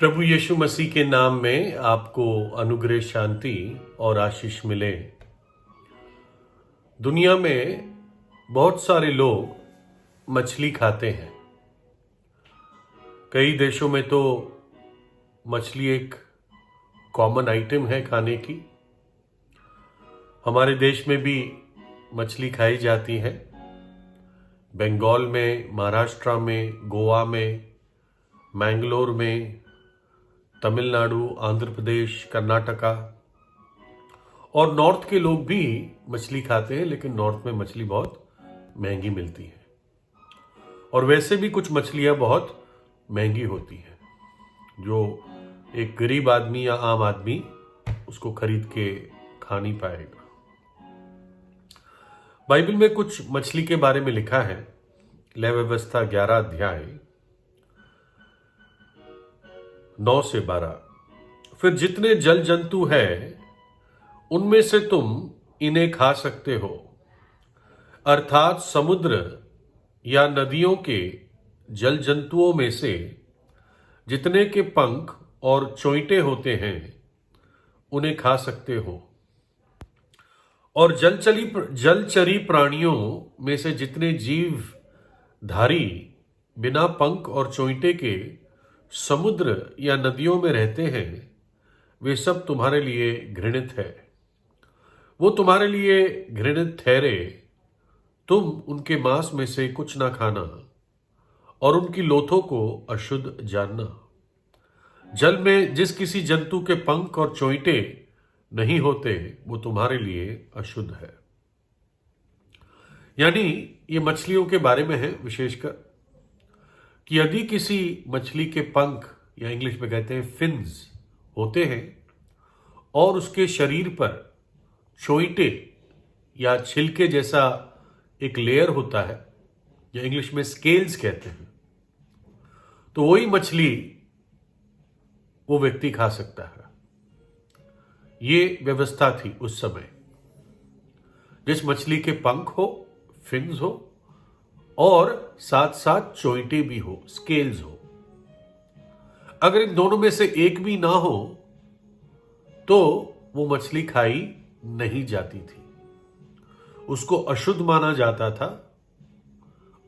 प्रभु यीशु मसीह के नाम में आपको अनुग्रह, शांति और आशीष मिले। दुनिया में बहुत सारे लोग मछली खाते हैं। कई देशों में तो मछली एक कॉमन आइटम है खाने की। हमारे देश में भी मछली खाई जाती है। बंगाल में, महाराष्ट्र में, गोवा में, मैंगलोर में, तमिलनाडु, आंध्र प्रदेश, कर्नाटका और नॉर्थ के लोग भी मछली खाते हैं, लेकिन नॉर्थ में मछली बहुत महंगी मिलती है। और वैसे भी कुछ मछलियां बहुत महंगी होती हैं, जो एक गरीब आदमी या आम आदमी उसको खरीद के खा नहीं पाएगा। बाइबल में कुछ मछली के बारे में लिखा है। लय व्यवस्था 11 अध्याय 9 से 12। फिर जितने जल जंतु हैं उनमें से तुम इन्हें खा सकते हो, अर्थात समुद्र या नदियों के जल जंतुओं में से जितने के पंख और चोंयटे होते हैं उन्हें खा सकते हो। और जलचरी प्राणियों में से जितने जीवधारी बिना पंख और चोंयटे के समुद्र या नदियों में रहते हैं, वे सब तुम्हारे लिए घृणित है। वो तुम्हारे लिए घृणित ठहरे। तुम उनके मांस में से कुछ ना खाना और उनकी लोथों को अशुद्ध जानना। जल में जिस किसी जंतु के पंख और चोंयटे नहीं होते, वो तुम्हारे लिए अशुद्ध है। यानी ये मछलियों के बारे में है विशेषकर, कि यदि किसी मछली के पंख या इंग्लिश में कहते हैं फिन्स होते हैं और उसके शरीर पर चोंयटे या छिलके जैसा एक लेयर होता है, या इंग्लिश में स्केल्स कहते हैं, तो वही मछली वो व्यक्ति खा सकता है। ये व्यवस्था थी उस समय। जिस मछली के पंख हो, फिन्स हो और साथ साथ चोंयटे भी हो, स्केल्स हो। अगर इन दोनों में से एक भी ना हो तो वो मछली खाई नहीं जाती थी, उसको अशुद्ध माना जाता था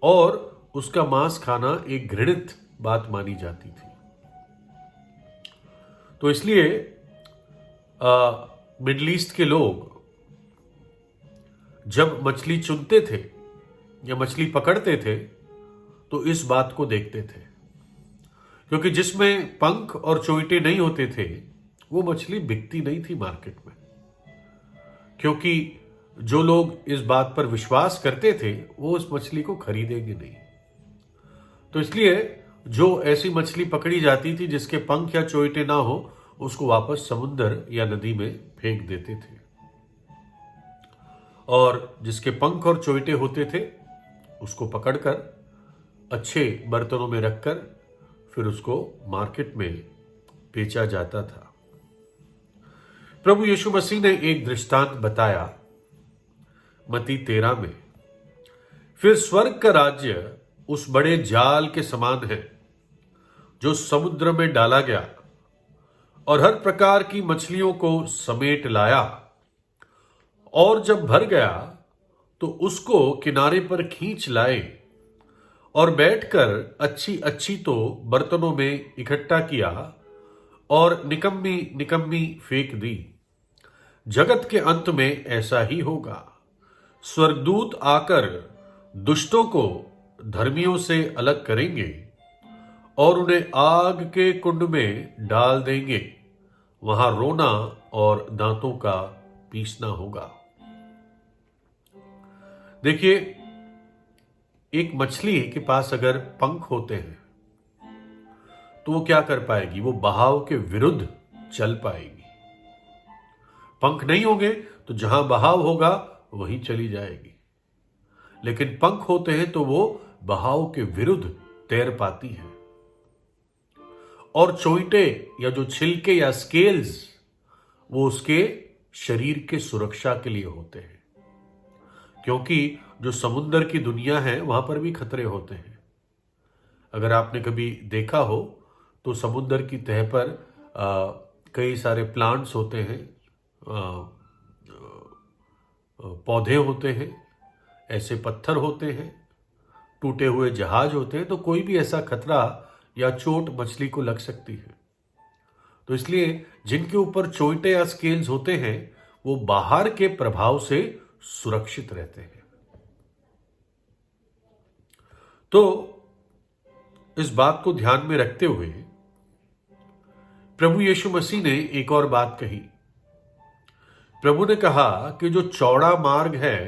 और उसका मांस खाना एक घृणित बात मानी जाती थी। तो इसलिए मिडिल ईस्ट के लोग जब मछली चुनते थे या मछली पकड़ते थे तो इस बात को देखते थे, क्योंकि जिसमें पंख और चोंयटे नहीं होते थे वो मछली बिकती नहीं थी मार्केट में, क्योंकि जो लोग इस बात पर विश्वास करते थे वो उस मछली को खरीदेंगे नहीं। तो इसलिए जो ऐसी मछली पकड़ी जाती थी जिसके पंख या चोंयटे ना हो, उसको वापस समुद्र या नदी में फेंक देते थे, और जिसके पंख और चोंयटे होते थे उसको पकड़कर अच्छे बर्तनों में रखकर फिर उसको मार्केट में बेचा जाता था। प्रभु यीशु मसीह ने एक दृष्टांत बताया मत्ती 13 में। फिर स्वर्ग का राज्य उस बड़े जाल के समान है जो समुद्र में डाला गया और हर प्रकार की मछलियों को समेट लाया, और जब भर गया तो उसको किनारे पर खींच लाए और बैठकर अच्छी अच्छी तो बर्तनों में इकट्ठा किया और निकम्मी निकम्मी फेंक दी। जगत के अंत में ऐसा ही होगा। स्वर्गदूत आकर दुष्टों को धर्मियों से अलग करेंगे और उन्हें आग के कुंड में डाल देंगे। वहां रोना और दांतों का पीसना होगा। देखिए, एक मछली के पास अगर पंख होते हैं तो वो क्या कर पाएगी? वो बहाव के विरुद्ध चल पाएगी। पंख नहीं होंगे तो जहां बहाव होगा वहीं चली जाएगी, लेकिन पंख होते हैं तो वो बहाव के विरुद्ध तैर पाती है। और चोंयटे या जो छिलके या स्केल्स, वो उसके शरीर के सुरक्षा के लिए होते हैं, क्योंकि जो समुद्र की दुनिया है वहां पर भी खतरे होते हैं। अगर आपने कभी देखा हो तो समुद्र की तह पर कई सारे प्लांट्स होते हैं, पौधे होते हैं, ऐसे पत्थर होते हैं, टूटे हुए जहाज होते हैं, तो कोई भी ऐसा खतरा या चोट मछली को लग सकती है। तो इसलिए जिनके ऊपर चोइटे या स्केल्स होते हैं वो बाहर के प्रभाव से सुरक्षित रहते हैं। तो इस बात को ध्यान में रखते हुए प्रभु यीशु मसीह ने एक और बात कही। प्रभु ने कहा कि जो चौड़ा मार्ग है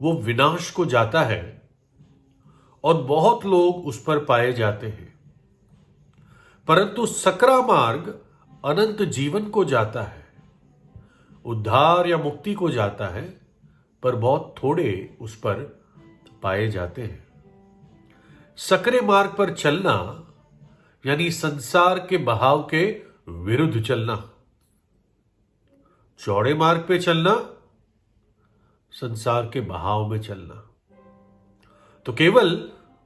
वो विनाश को जाता है और बहुत लोग उस पर पाए जाते हैं, परंतु सकरा मार्ग अनंत जीवन को जाता है, उद्धार या मुक्ति को जाता है, पर बहुत थोड़े उस पर पाए जाते हैं। सकरे मार्ग पर चलना यानी संसार के बहाव के विरुद्ध चलना, चौड़े मार्ग पे चलना संसार के बहाव में चलना। तो केवल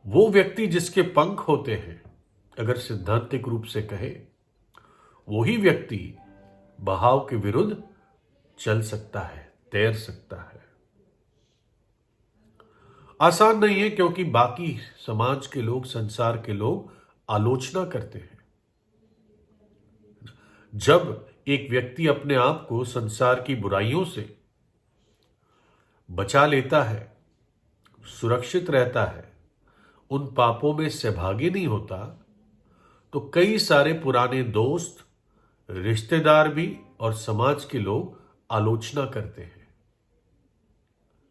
वो व्यक्ति जिसके पंख होते हैं, अगर सिद्धांतिक रूप से कहे, वही व्यक्ति बहाव के विरुद्ध चल सकता है, तैर सकता है। आसान नहीं है, क्योंकि बाकी समाज के लोग, संसार के लोग आलोचना करते हैं। जब एक व्यक्ति अपने आप को संसार की बुराइयों से बचा लेता है, सुरक्षित रहता है, उन पापों में सहभागी नहीं होता, तो कई सारे पुराने दोस्त, रिश्तेदार भी और समाज के लोग आलोचना करते हैं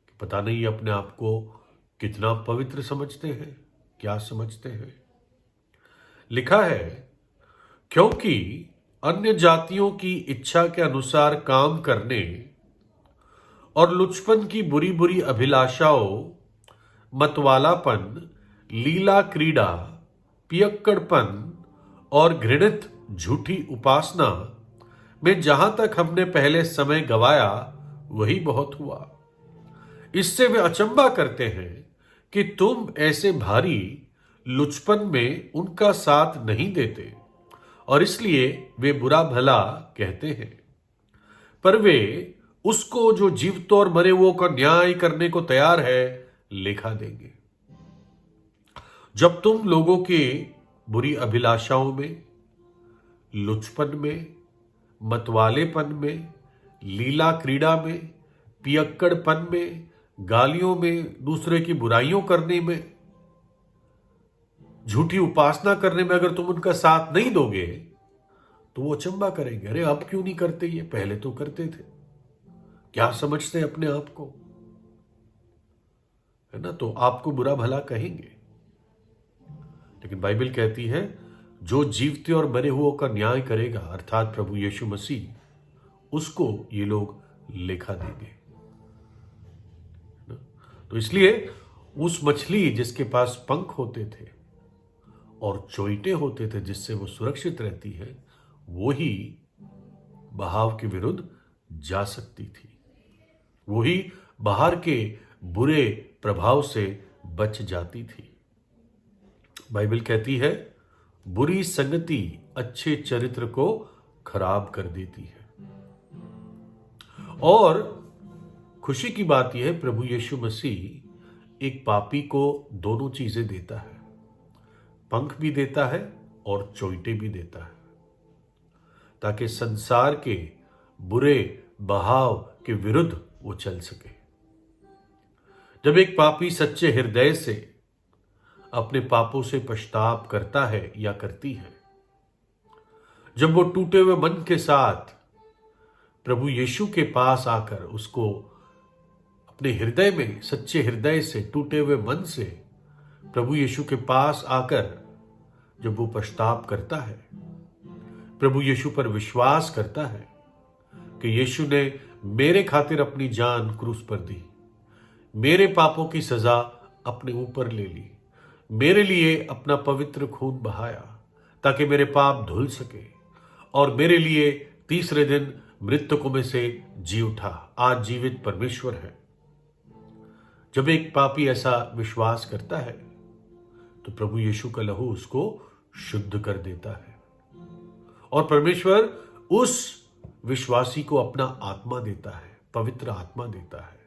कि पता नहीं अपने आप को कितना पवित्र समझते हैं, क्या समझते हैं। लिखा है, क्योंकि अन्य जातियों की इच्छा के अनुसार काम करने और लुचपन की बुरी बुरी अभिलाषाओं, मतवालापन, लीला क्रीड़ा, पियक्कड़पन और घृणित झूठी उपासना में जहां तक हमने पहले समय गवाया वही बहुत हुआ। इससे वे अचंभा करते हैं कि तुम ऐसे भारी लुचपन में उनका साथ नहीं देते, और इसलिए वे बुरा भला कहते हैं। पर वे उसको जो जीवित और मरे हुओं का न्याय करने को तैयार है लेखा देंगे। जब तुम लोगों के बुरी अभिलाषाओं में, लुचपन में, मतवालेपन में, लीला क्रीड़ा में, पियक्कड़पन में, गालियों में, दूसरे की बुराइयों करने में, झूठी उपासना करने में अगर तुम उनका साथ नहीं दोगे तो वो अचंभा करेंगे, अरे अब क्यों नहीं करते, ये पहले तो करते थे, क्या समझते अपने आप को, है ना। तो आपको बुरा भला कहेंगे। लेकिन बाइबल कहती है, जो जीवते और मरे हुओं का न्याय करेगा, अर्थात प्रभु यीशु मसीह, उसको ये लोग लेखा देंगे। तो इसलिए उस मछली जिसके पास पंख होते थे और चोइटे होते थे जिससे वो सुरक्षित रहती है, वो ही बहाव के विरुद्ध जा सकती थी, वही बाहर के बुरे प्रभाव से बच जाती थी। बाइबल कहती है, बुरी संगति अच्छे चरित्र को खराब कर देती है। और खुशी की बात यह है, प्रभु यीशु मसीह एक पापी को दोनों चीजें देता है, पंख भी देता है और चोइटे भी देता है, ताकि संसार के बुरे बहाव के विरुद्ध वो चल सके। जब एक पापी सच्चे हृदय से अपने पापों से पश्चाताप करता है या करती है, जब वो टूटे हुए मन के साथ प्रभु यीशु के पास आकर उसको अपने हृदय में, सच्चे हृदय से, टूटे हुए मन से प्रभु यीशु के पास आकर जब वो पश्चाताप करता है, प्रभु यीशु पर विश्वास करता है कि यीशु ने मेरे खातिर अपनी जान क्रूस पर दी, मेरे पापों की सजा अपने ऊपर ले ली, मेरे लिए अपना पवित्र खून बहाया ताकि मेरे पाप धुल सके, और मेरे लिए तीसरे दिन मृतकों में से जी उठा, आज जीवित परमेश्वर है। जब एक पापी ऐसा विश्वास करता है तो प्रभु यीशु का लहू उसको शुद्ध कर देता है। और परमेश्वर उस विश्वासी को अपना आत्मा देता है, पवित्र आत्मा देता है,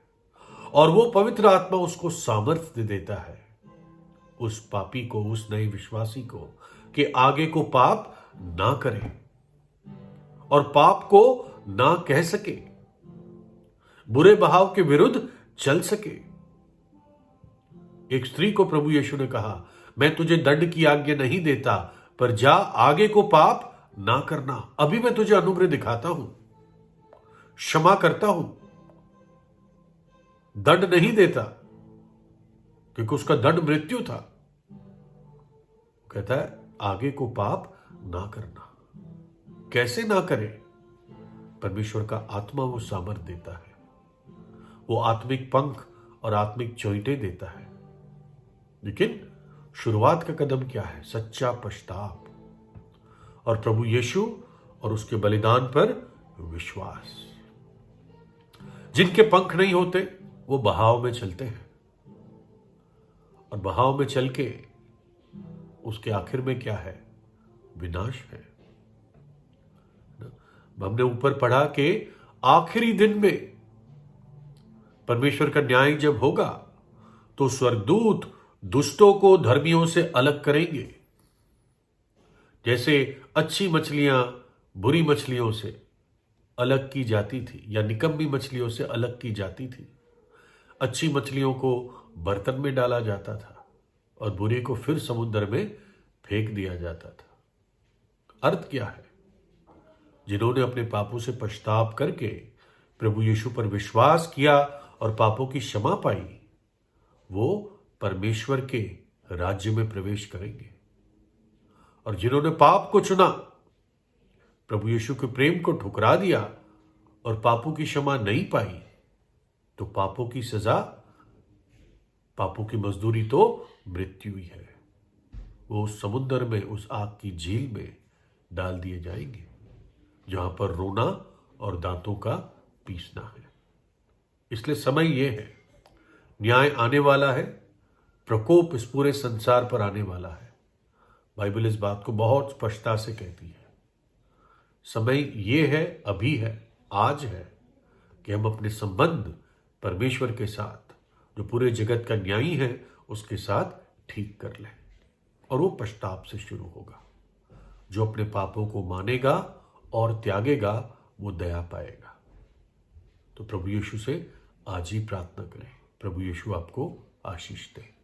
और वो पवित्र आत्मा उसको सामर्थ्य देता है, उस पापी को, उस नए विश्वासी को, कि आगे को पाप ना करे और पाप को ना कह सके, बुरे बहाव के विरुद्ध चल सके। एक स्त्री को प्रभु यीशु ने कहा, मैं तुझे दंड की आज्ञा नहीं देता, पर जा आगे को पाप ना करना। अभी मैं तुझे अनुग्रह दिखाता हूं, क्षमा करता हूं, दंड नहीं देता, क्योंकि उसका दंड मृत्यु था। कहता है आगे को पाप ना करना। कैसे ना करे? परमेश्वर का आत्मा वो सामर्थ देता है, वो आत्मिक पंख और आत्मिक चोइटे देता है। लेकिन शुरुआत का कदम क्या है? सच्चा पश्चाताप और प्रभु यीशु और उसके बलिदान पर विश्वास। जिनके पंख नहीं होते वो बहाव में चलते हैं, और बहाव में चल के उसके आखिर में क्या है? विनाश है। हमने ऊपर पढ़ा कि आखिरी दिन में परमेश्वर का न्याय जब होगा तो स्वर्गदूत दुष्टों को धर्मियों से अलग करेंगे। जैसे अच्छी मछलियां बुरी मछलियों से अलग की जाती थी, या निकम्मी मछलियों से अलग की जाती थी। अच्छी मछलियों को बर्तन में डाला जाता था और बुरी को फिर समुद्र में फेंक दिया जाता था। अर्थ क्या है? जिन्होंने अपने पापों से पश्चाताप करके प्रभु यीशु पर विश्वास किया और पापों की क्षमा पाई, वो परमेश्वर के राज्य में प्रवेश करेंगे। और जिन्होंने पाप को चुना, प्रभु यीशु के प्रेम को ठुकरा दिया और पापों की क्षमा नहीं पाई, तो पापों की सजा, पापों की मजदूरी तो मृत्यु ही है। वो उस समुद्र में, उस आग की झील में डाल दिए जाएंगे, जहां पर रोना और दांतों का पीसना है। इसलिए समय यह है, न्याय आने वाला है, प्रकोप इस पूरे संसार पर आने वाला है। बाइबल इस बात को बहुत स्पष्टता से कहती है। समय ये है, अभी है, आज है, कि हम अपने संबंध परमेश्वर के साथ, जो पूरे जगत का न्यायी है, उसके साथ ठीक कर लें। और वो पश्चाताप से शुरू होगा। जो अपने पापों को मानेगा और त्यागेगा, वो दया पाएगा। तो प्रभु यीशु से आज ही प्रार्थना करें, प्रभु यीशु आपको आशीष दे।